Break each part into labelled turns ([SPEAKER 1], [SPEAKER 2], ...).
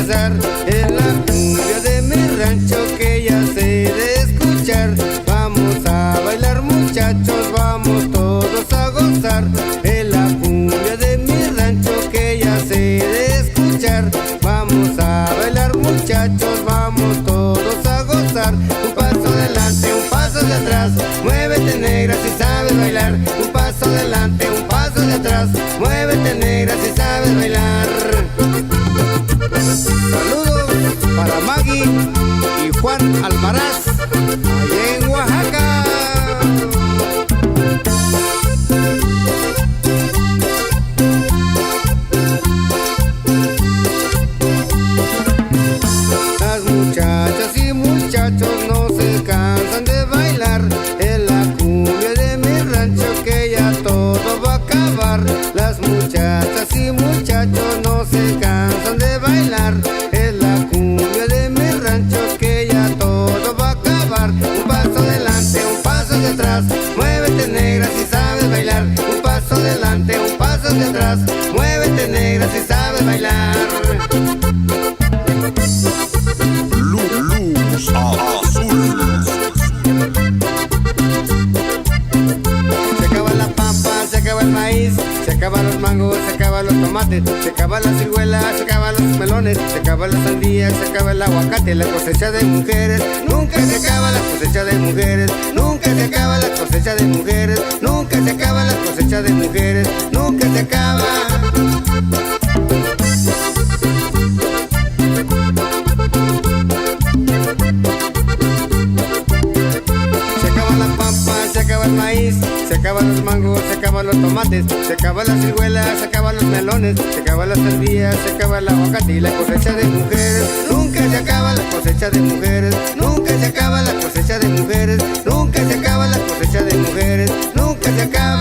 [SPEAKER 1] gozar, es la cumbia de mi rancho que ya sé de escuchar. Vamos a bailar muchachos, vamos todos a gozar, es la cumbia de mi rancho que ya sé de escuchar. Vamos a bailar muchachos, vamos todos a gozar. Un paso adelante, un paso de atrás, muévete negra si sabes bailar. Un paso adelante, un paso de atrás, muévete negra si sabes bailar. Saludos para Maggie y Juan Almaraz, allá en Oaxaca. Las muchachas y muchachos no se cansan de bailar, es la cumbia de mi rancho que ya todo va a acabar. Las muchachas y muchachos no se cansan de bailar, es la cumbia de mi rancho que ya todo va a acabar. Un paso adelante, un paso de atrás, muévete negra si sabes bailar. Un paso adelante, un paso de atrás, muévete negra si sabes bailar.
[SPEAKER 2] Luz azul.
[SPEAKER 1] Se acaba la pampa, se acaba el maíz, se acaban los mangos, se acaban los tomates, se acaban las ciruelas, se acaban los melones, se acaban las sandías, se acaba el aguacate. La cosecha de mujeres, nunca se acaba la cosecha de mujeres, nunca se acaba la cosecha de mujeres, nunca se acaba la cosecha de mujeres, nunca se acaba. Se acaba la pampa, se acaba el maíz, se acaban los mangos, se acaban los tomates, se acaban las ciruelas, se acaban los melones, se acaban las sandías, se acaba el aguacate. Y la cosecha de mujeres, nunca se acaba la cosecha de mujeres, nunca se acaba la cosecha de mujeres, nunca se acaba la cosecha de mujeres, nunca se acaba.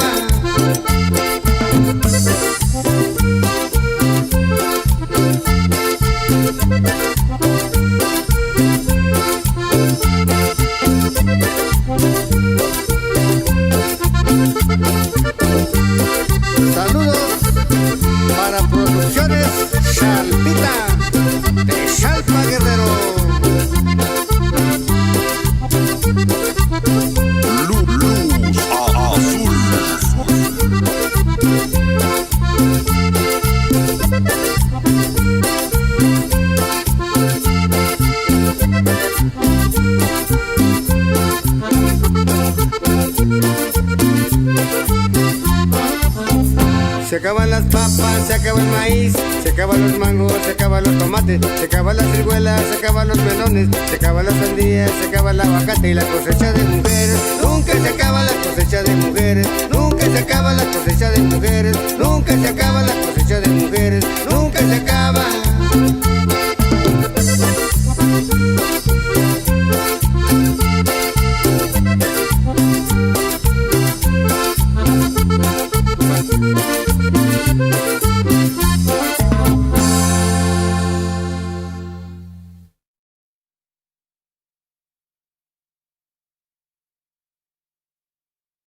[SPEAKER 1] Saludos para Producciones Chalpita de Chalpa Guerrero.
[SPEAKER 2] Luz azul.
[SPEAKER 1] Se acaban las papas, se acaba el maíz, se acaban los mangos, se acaban los tomates, se acaban las ciruelas, se acaban los melones, se acaban las sandías, se acaba el aguacate. Y la cosecha de mujeres, nunca se acaba la cosecha de mujeres, nunca se acaba la cosecha de mujeres, nunca se acaba la cosecha de mujeres, nunca se acaba.